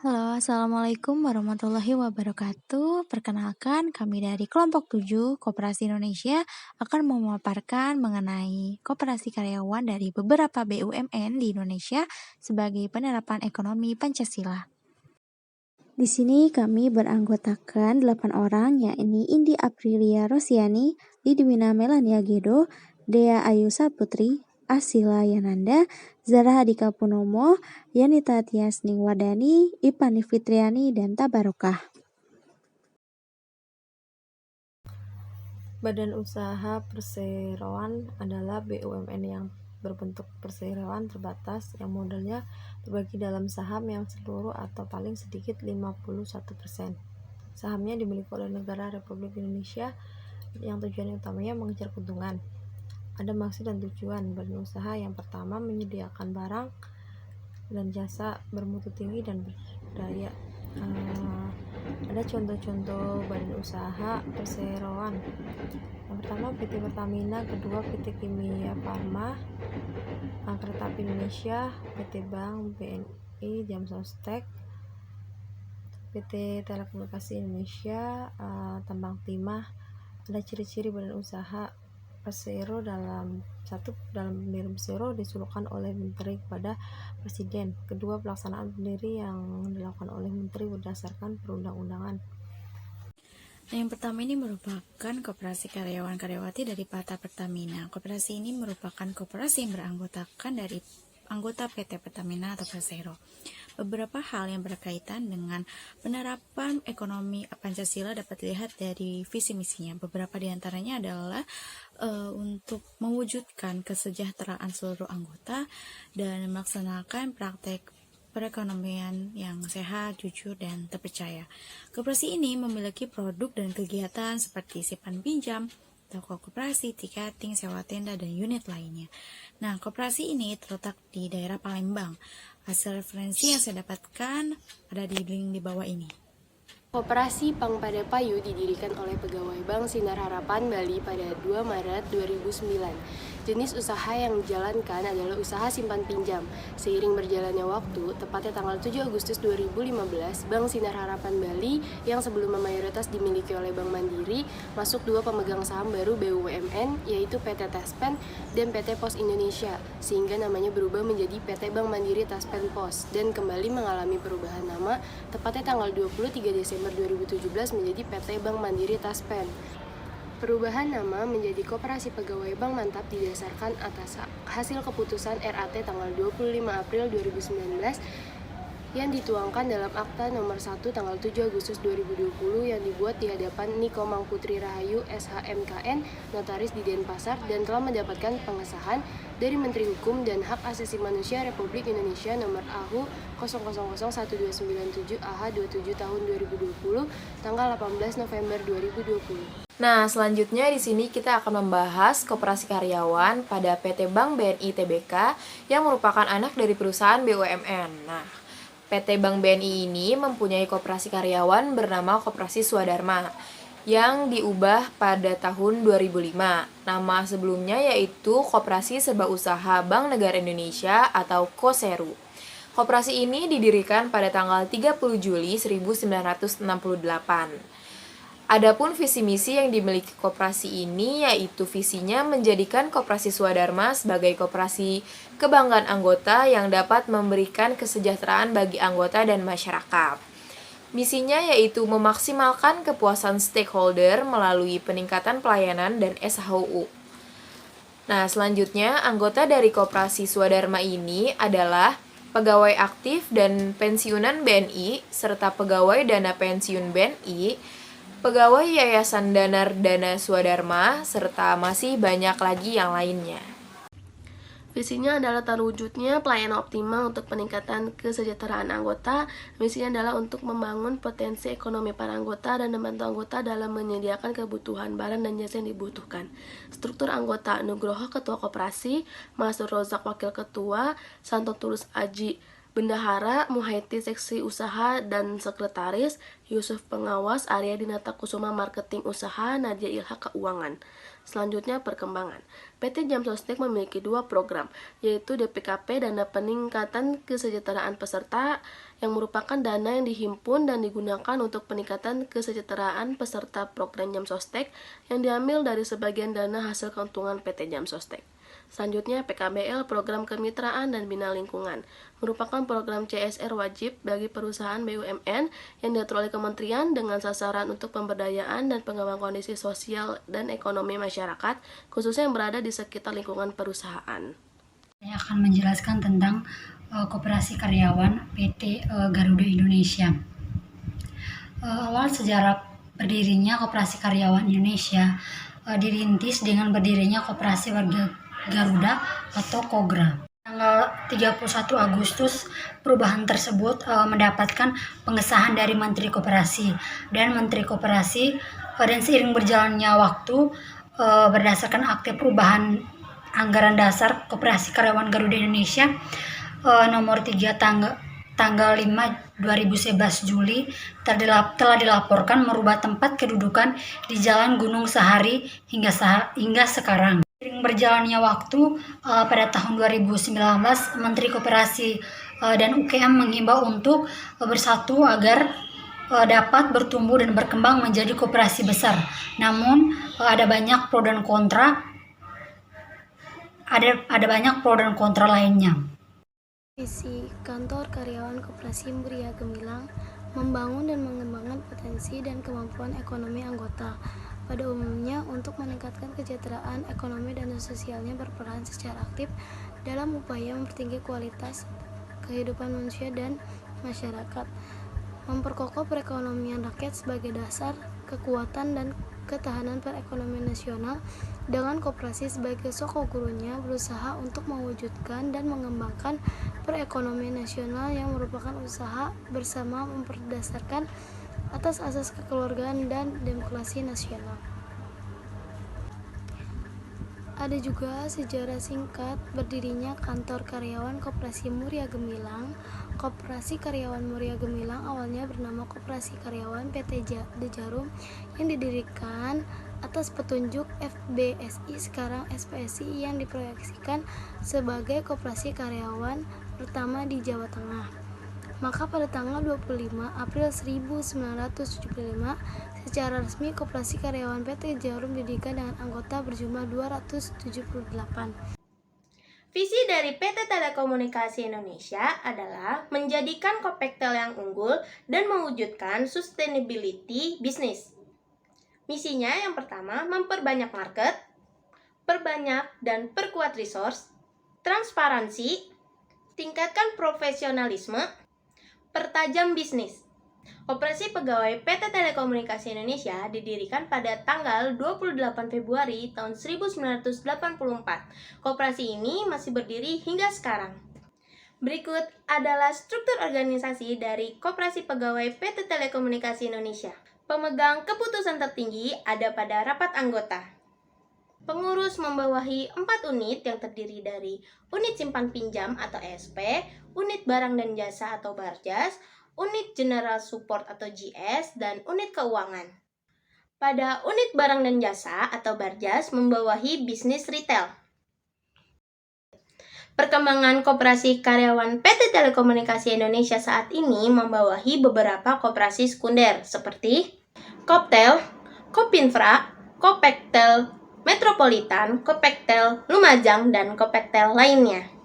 Halo, Assalamualaikum warahmatullahi wabarakatuh. Perkenalkan, kami dari kelompok 7 Koperasi Indonesia akan memaparkan mengenai koperasi karyawan dari beberapa BUMN di Indonesia sebagai penerapan ekonomi Pancasila. Di sini kami beranggotakan 8 orang, yakni Indi Aprilia Rosiani, Lidwina Melania Gedo, Dea Ayu Saputri, Asila Yananda, Zara Hadika Punomo, Yanita Tiasning Wardani, Ipani Fitriani, dan Tabarokah. Badan Usaha Perseroan adalah BUMN yang berbentuk perseroan terbatas yang modalnya terbagi dalam saham yang seluruh atau paling sedikit 51%. Sahamnya dimiliki oleh negara Republik Indonesia yang tujuan utamanya mengejar keuntungan. Ada maksud dan tujuan badan usaha. Yang pertama, menyediakan barang dan jasa bermutu tinggi dan berdaya. Ada contoh-contoh badan usaha perseroan. Yang pertama PT Pertamina, kedua PT Kimia Farma, Kereta Api Indonesia, PT Bank BNI, Jamsostek, PT Telekomunikasi Indonesia, Tambang Timah. Ada ciri-ciri badan usaha persero. Dalam bendera persero disuruhkan oleh menteri kepada presiden. Kedua, pelaksanaan pendiri yang dilakukan oleh menteri berdasarkan perundang-undangan. Nah, yang pertama ini merupakan koperasi karyawan-karyawati dari PT Pertamina. Koperasi ini merupakan koperasi yang beranggotakan dari anggota PT Pertamina atau Persero. Beberapa hal yang berkaitan dengan penerapan ekonomi Pancasila dapat dilihat dari visi misinya. Beberapa di antaranya adalah untuk mewujudkan kesejahteraan seluruh anggota dan melaksanakan praktek perekonomian yang sehat, jujur, dan terpercaya. Koperasi ini memiliki produk dan kegiatan seperti simpan pinjam, toko koperasi, tiketing, sewa tenda, dan unit lainnya. Nah, koperasi ini terletak di daerah Palembang. Hasil referensi yang saya dapatkan ada di link di bawah ini. Koperasi Bank Pada Payu didirikan oleh pegawai Bank Sinar Harapan Bali pada 2 Maret 2009. Jenis usaha yang dijalankan adalah usaha simpan pinjam. Seiring berjalannya waktu, tepatnya tanggal 7 Agustus 2015, Bank Sinar Harapan Bali yang sebelumnya mayoritas dimiliki oleh Bank Mandiri, masuk 2 pemegang saham baru BUMN, yaitu PT Taspen dan PT Pos Indonesia, sehingga namanya berubah menjadi PT Bank Mandiri Taspen Pos, dan kembali mengalami perubahan nama, tepatnya tanggal 23 Desember 2017 menjadi PT Bank Mandiri Taspen. Perubahan nama menjadi Koperasi Pegawai Bank Mantap didasarkan atas hasil keputusan RAT tanggal 25 April 2019 yang dituangkan dalam Akta Nomor 1 tanggal 7 Agustus 2020 yang dibuat di hadapan Niko Mangputri Rahayu SHMKN, Notaris di Denpasar, dan telah mendapatkan pengesahan dari Menteri Hukum dan Hak Asasi Manusia Republik Indonesia Nomor AHU 00012997 AH 27 tahun 2020 tanggal 18 November 2020. Nah, selanjutnya di sini kita akan membahas koperasi karyawan pada PT Bank BNI Tbk yang merupakan anak dari perusahaan BUMN. Nah, PT Bank BNI ini mempunyai koperasi karyawan bernama Koperasi Swadharma yang diubah pada tahun 2005. Nama sebelumnya yaitu Koperasi Serba Usaha Bank Negara Indonesia atau KOSERU. Koperasi ini didirikan pada tanggal 30 Juli 1968. Adapun visi misi yang dimiliki koperasi ini yaitu visinya menjadikan Koperasi Swadharma sebagai koperasi kebanggaan anggota yang dapat memberikan kesejahteraan bagi anggota dan masyarakat. Misinya yaitu memaksimalkan kepuasan stakeholder melalui peningkatan pelayanan dan SHUU. Nah, selanjutnya anggota dari Koperasi Swadharma ini adalah pegawai aktif dan pensiunan BNI serta pegawai dana pensiun BNI, pegawai Yayasan Danar Dana Swadharma, serta masih banyak lagi yang lainnya. Visinya adalah terwujudnya pelayanan optimal untuk peningkatan kesejahteraan anggota. Misinya adalah untuk membangun potensi ekonomi para anggota dan membantu anggota dalam menyediakan kebutuhan barang dan jasa yang dibutuhkan. Struktur anggota: Nugroho Ketua Koperasi, Masur Rozak Wakil Ketua, Santo Tulus Aji Bendahara Muhaiti Seksi Usaha dan Sekretaris, Yusuf Pengawas Area Dinata Kusuma Marketing Usaha, Nadia Ilha Keuangan. Selanjutnya perkembangan. PT Jam Sostek memiliki 2 program, yaitu DPKP Dana Peningkatan Kesejahteraan Peserta, yang merupakan dana yang dihimpun dan digunakan untuk peningkatan kesejahteraan peserta program Jam Sostek yang diambil dari sebagian dana hasil keuntungan PT Jam Sostek. Selanjutnya, PKBL, Program Kemitraan dan Bina Lingkungan, merupakan program CSR wajib bagi perusahaan BUMN yang diatur oleh kementerian dengan sasaran untuk pemberdayaan dan pengembangan kondisi sosial dan ekonomi masyarakat, khususnya yang berada di sekitar lingkungan perusahaan. Saya akan menjelaskan tentang Koperasi Karyawan PT Garuda Indonesia. Awal sejarah berdirinya Koperasi Karyawan Indonesia dirintis dengan berdirinya Koperasi Warga Garuda atau KOGRA. Tanggal 31 Agustus, perubahan tersebut mendapatkan pengesahan dari Menteri Koperasi dan Menteri Koperasi, dan seiring berjalannya waktu berdasarkan akte perubahan anggaran dasar Koperasi Karyawan Garuda Indonesia nomor 3 tanggal 5 2011 Juli telah dilaporkan merubah tempat kedudukan di Jalan Gunung Sahari hingga sekarang. Seiring berjalannya waktu, pada tahun 2019, Menteri Koperasi dan UKM menghimbau untuk bersatu agar dapat bertumbuh dan berkembang menjadi koperasi besar. Namun, ada banyak pro dan kontra. Ada banyak pro dan kontra lainnya. Visi Kantor Karyawan Koperasi Muria Gemilang membangun dan mengembangkan potensi dan kemampuan ekonomi anggota. Pada umumnya, untuk meningkatkan kesejahteraan ekonomi dan sosialnya berperan secara aktif dalam upaya mempertinggi kualitas kehidupan manusia dan masyarakat, memperkokoh perekonomian rakyat sebagai dasar kekuatan dan ketahanan perekonomian nasional, dengan koperasi sebagai sosok gurunya berusaha untuk mewujudkan dan mengembangkan perekonomian nasional yang merupakan usaha bersama berdasarkan atas asas kekeluargaan dan demokrasi nasional. Ada juga sejarah singkat berdirinya Kantor Karyawan Koperasi Muria Gemilang. Koperasi Karyawan Muria Gemilang awalnya bernama Koperasi Karyawan PT Jarum yang didirikan atas petunjuk FBSI, sekarang SPSI, yang diproyeksikan sebagai koperasi karyawan pertama di Jawa Tengah. Maka pada tanggal 25 April 1975, secara resmi Koperasi Karyawan PT Jarum didirikan dengan anggota berjumlah 278. Visi dari PT Telekomunikasi Indonesia adalah menjadikan Kopektel yang unggul dan mewujudkan sustainability bisnis. Misinya yang pertama, memperbanyak market, perbanyak dan perkuat resource, transparansi, tingkatkan profesionalisme, pertajam bisnis. Operasi Pegawai PT Telekomunikasi Indonesia didirikan pada tanggal 28 Februari tahun 1984. Koperasi ini masih berdiri hingga sekarang. Berikut adalah struktur organisasi dari Koperasi Pegawai PT Telekomunikasi Indonesia. Pemegang keputusan tertinggi ada pada rapat anggota. Pengurus membawahi 4 unit yang terdiri dari Unit Simpan Pinjam atau ESP, Unit Barang dan Jasa atau Barjas, Unit General Support atau GS, dan Unit Keuangan. Pada Unit Barang dan Jasa atau Barjas membawahi bisnis retail. Perkembangan Koperasi Karyawan PT Telekomunikasi Indonesia saat ini membawahi beberapa koperasi sekunder seperti Koptel, Kopinfra, Kopektel Metropolitan, Kopektel Lumajang, dan Kopektel lainnya.